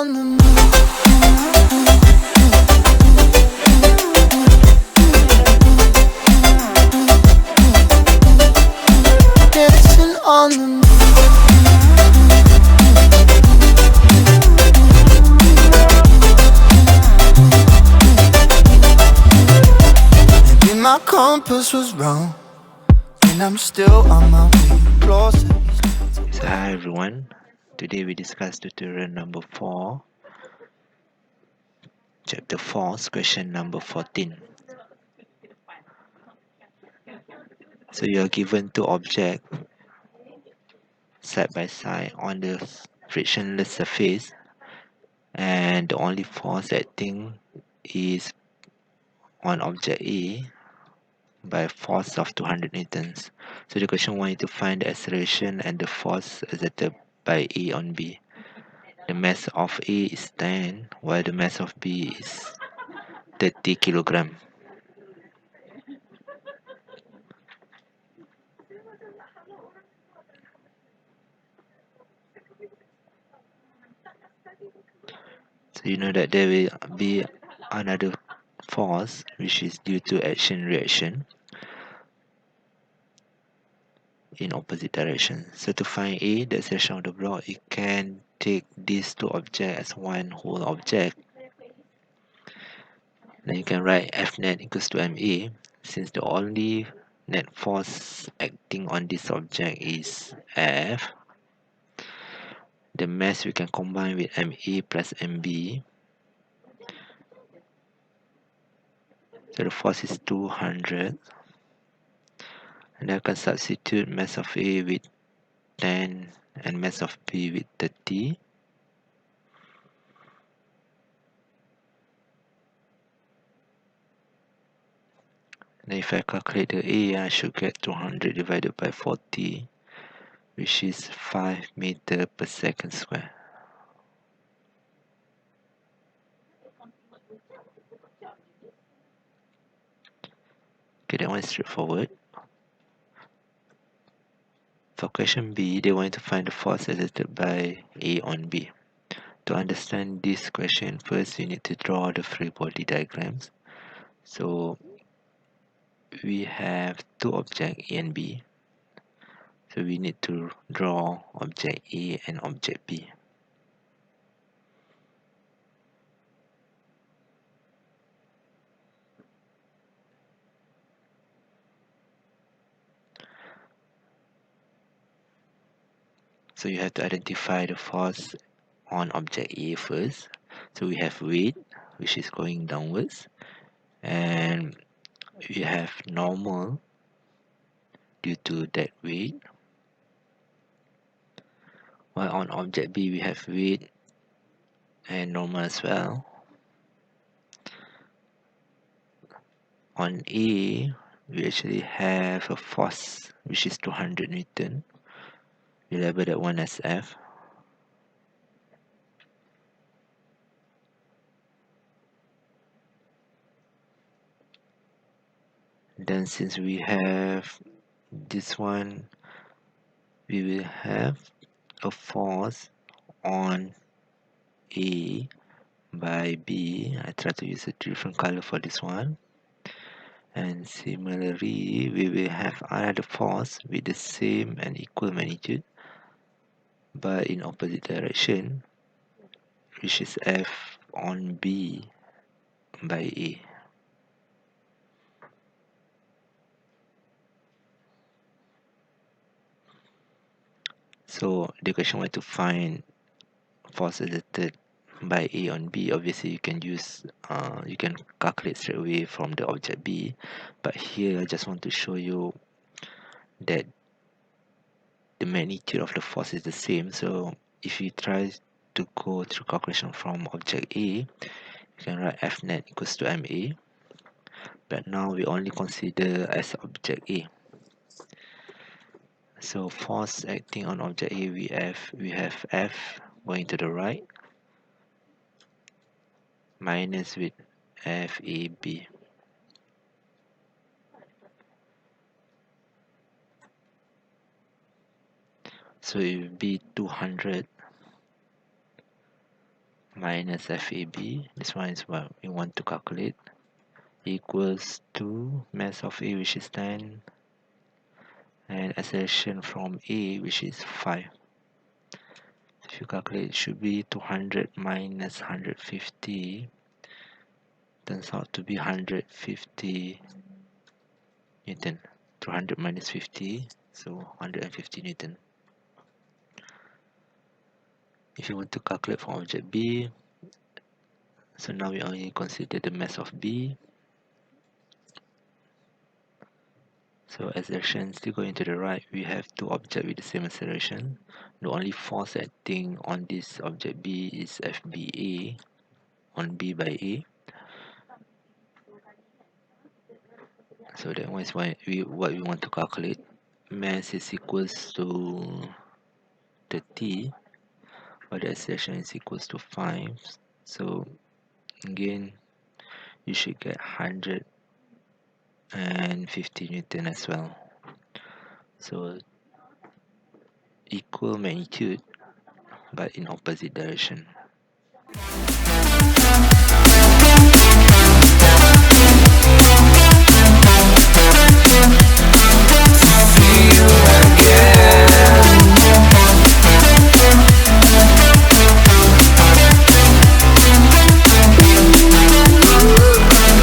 on the moon. Dancing on the moon. Maybe my compass was wrong, and I'm still on my way closer. So hi everyone, today we discuss tutorial number 4, chapter 4, question number 14. So you are given two objects side by side on the frictionless surface, and the only force acting is on object A by a force of 200 newtons. So the question wants you to find the acceleration and the force exerted by A on B. The mass of A is 10 while the mass of B is 30 kilogram. So you know that there will be another force which is due to action reaction in opposite direction. So to find A, the acceleration of the block, you can take these two objects as one whole object. Then you can write F net equals to MA, since the only net force acting on this object is F. The mass we can combine with MA plus MB. So the force is 200. And I can substitute mass of A with 10 and mass of B with 30. Then if I calculate the A, I should get 200 divided by 40, which is 5 meter per second square. Okay, that one is straightforward. For question B, they want to find the force exerted by A on B. To understand this question, first you need to draw the free body diagrams. So we have two objects A and B. So we need to draw object A and object B. So you have to identify the force on object A first. So we have weight, which is going downwards, and we have normal due to that weight. While on object B we have weight and normal as well. On A we actually have a force which is 200 Newton. We label that one as F. Then since we have this one, we will have a force on A by B. I try to use a different color for this one. And similarly, we will have another force with the same and equal magnitude but in opposite direction, which is F on B by A. So the question wants to find force exerted by A on B. Obviously you can calculate straight away from the object B, but here I just want to show you that the magnitude of the force is the same. So if you try to go through calculation from object A, you can write F net equals to MA, but now we only consider as object A. So force acting on object A, we have F going to the right minus with FAB. So it will be 200 minus FAB, this one is what we want to calculate, equals to mass of A, which is 10, and acceleration from A, which is 5. If you calculate, it should be 200 minus 150, turns out to be 150 Newton. 200 minus 50, so 150 Newton. If you want to calculate for object B, so now we only consider the mass of B. So acceleration still going to the right, we have two objects with the same acceleration. The only force acting on this object B is FBA on B by A. So that one is what we want to calculate. Mass is equals to 30, but the acceleration is equals to 5. So again, you should get 150 Newton as well. So equal magnitude, but in opposite direction.